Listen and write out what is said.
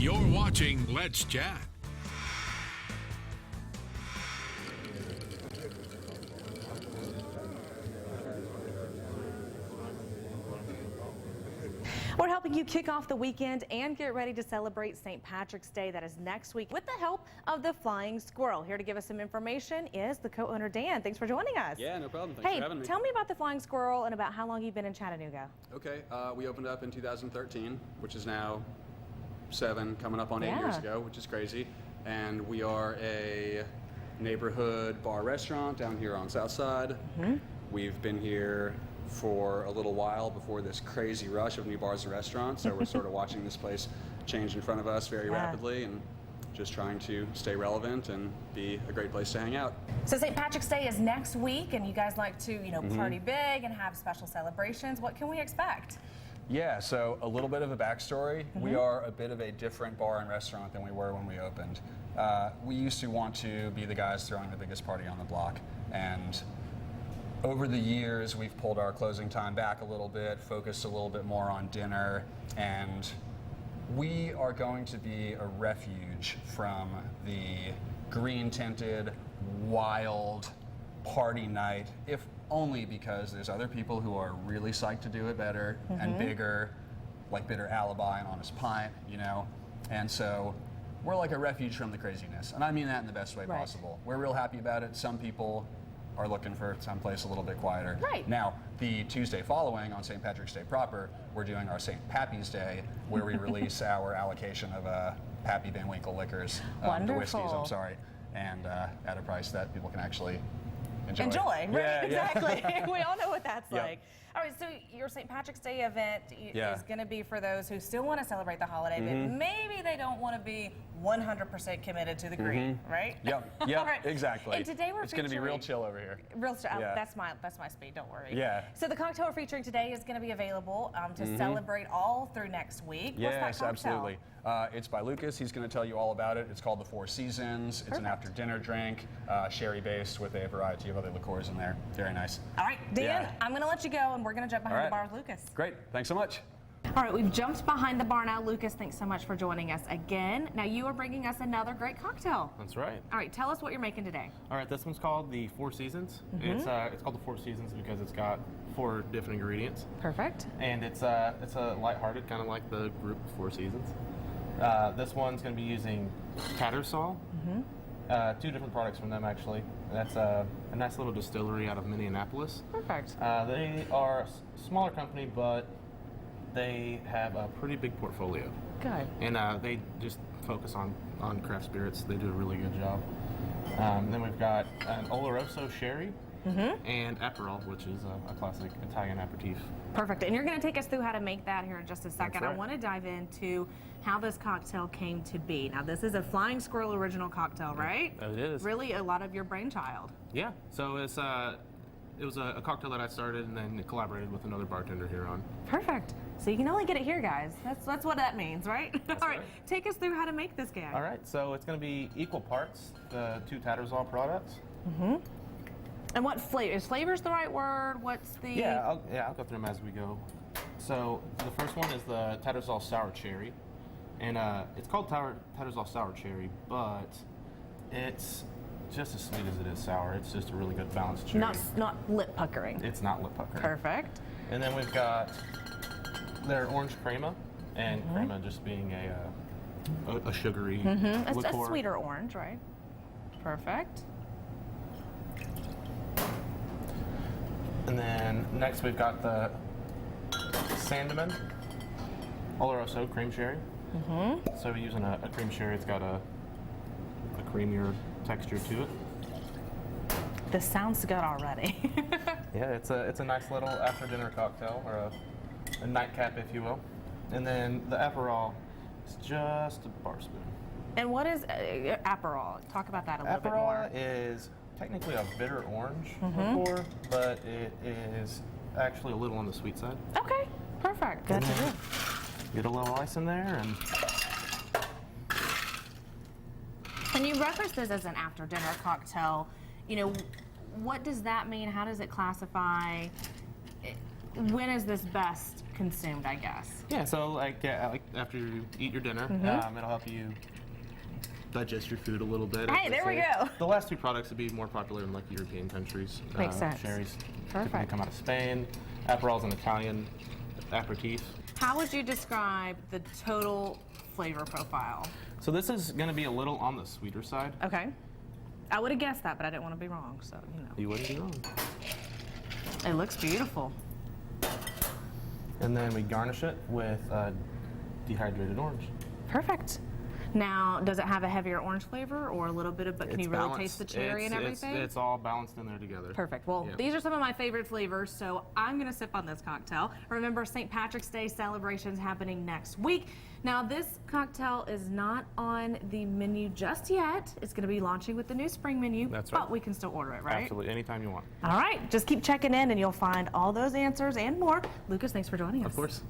You're watching Let's Chat. We're helping you kick off the weekend and get ready to celebrate St. Patrick's Day. That is next week with the help of the Flying Squirrel. Here to give us some information is the co-owner, Dan. Thanks for joining us. Yeah, no problem. Thanks for having me. Tell me about the Flying Squirrel and about how long you've been in Chattanooga. Okay, we opened up in 2013, which is now 7, coming up on 8 years ago, which is crazy. And we are a neighborhood bar restaurant down here on South Side. We've been here for a little while before this crazy rush of new bars and restaurants, so we're sort of watching this place change in front of us very rapidly and just trying to stay relevant and be a great place to hang out. So St. Patrick's Day is next week, and you guys like to, party big and have special celebrations. What can we expect? Yeah, so a little bit of a backstory. We are a bit of a different bar and restaurant than we were when we opened. We used to want to be the guys throwing the biggest party on the block, and over the years, we've pulled our closing time back a little bit, focused a little bit more on dinner, and we are going to be a refuge from the green-tinted, wild party night, if only because there's other people who are really psyched to do it better and bigger, like Bitter Alibi and Honest Pint, and so we're like a refuge from the craziness, and I mean that in the best way possible. We're real happy about it. Some people are looking for someplace a little bit quieter. Now, the Tuesday following, on St. Patrick's Day proper, we're doing our St. Pappy's Day, where we release our allocation of Pappy Van Winkle liquors, the whiskeys, I'm sorry, and at a price that people can actually enjoy. Right, exactly. We all know what that's like. All right, so your St. Patrick's Day event is going to be for those who still want to celebrate the holiday, but maybe they don't want to be 100% committed to the green, right? Yep, Right. exactly. And today we're it's going to be real chill over here. Real chill. That's my speed. Don't worry. Yeah. So the cocktail we're featuring today is going to be available to celebrate all through next week. What's that cocktail? Absolutely. It's by Lucas. He's going to tell you all about it. It's called the Four Seasons. It's an after-dinner drink, sherry-based with a variety of other liqueurs in there. Very nice. All right, Dan, I'm going to let you go, and we're going to jump behind the bar with Lucas. Great. Thanks so much. All right, we've jumped behind the bar now. Lucas, thanks so much for joining us again. Now, you are bringing us another great cocktail. That's right. All right, tell us what you're making today. All right, this one's called the Four Seasons. It's called the Four Seasons because it's got 4 different ingredients. Perfect. And it's a lighthearted, kind of like the group Four Seasons. This one's going to be using Tattersall. 2 different products from them, actually. That's a nice little distillery out of Minneapolis. Perfect. They are a smaller company, but they have a pretty big portfolio. Good. And they just focus on craft spirits. They do a really good job. Then we've got an Oloroso Sherry and Aperol, which is a classic Italian aperitif. Perfect. And you're going to take us through how to make that here in just a second. Right. I want to dive into how this cocktail came to be. Now, this is a Flying Squirrel original cocktail, right? It is. Really a lot of your brainchild. Yeah. So it was a cocktail that I started and then collaborated with another bartender here on. Perfect. So you can only get it here, guys. That's what that means, right? All right. Take us through how to make this guy. All right. So it's going to be equal parts the 2 Tattersall products. And what flavor? Is flavor's the right word? What's the... I'll go through them as we go. So the first one is the Tattersall Sour Cherry. And it's called Tattersall Sour Cherry, but it's just as sweet as it is sour. It's just a really good balanced cherry. Not lip puckering. It's not lip puckering. Perfect. And then we've got their orange crema, and crema just being a sugary It's liqueur. a sweeter orange, right? Perfect. And then next we've got the Sandeman Oloroso cream sherry. So we're using a cream sherry. It's got a creamier texture to it. This sounds good already. Yeah, it's a nice little after dinner cocktail, or a nightcap, if you will. And then the Aperol is just a bar spoon. And what is Aperol? Talk about that a little bit more. Aperol is technically a bitter orange liqueur, but it is actually a little on the sweet side. Okay, perfect. Good to hear. Get a little ice in there, and you referenced this as an after-dinner cocktail. What does that mean? How does it classify? When is this best consumed, I guess. Yeah, so like after you eat your dinner, it'll help you digest your food a little bit. Hey, there we go. The last 2 products would be more popular in like European countries. Makes sense. Sherry's Perfect. typically come out of Spain. Aperol's an Italian aperitif. How would you describe the total flavor profile? So this is going to be a little on the sweeter side. Okay. I would have guessed that, but I didn't want to be wrong, so, you know. You wouldn't be wrong. It looks beautiful. And then we garnish it with dehydrated orange. Perfect. Now, does it have a heavier orange flavor or a little bit of, but can you really taste the cherry and everything? It's all balanced in there together. Perfect. Well, these are some of my favorite flavors, so I'm going to sip on this cocktail. Remember, St. Patrick's Day celebrations happening next week. Now, this cocktail is not on the menu just yet. It's going to be launching with the new spring menu. That's right. But we can still order it, right? Absolutely, anytime you want. All right. Just keep checking in, and you'll find all those answers and more. Lucas, thanks for joining us. Of course.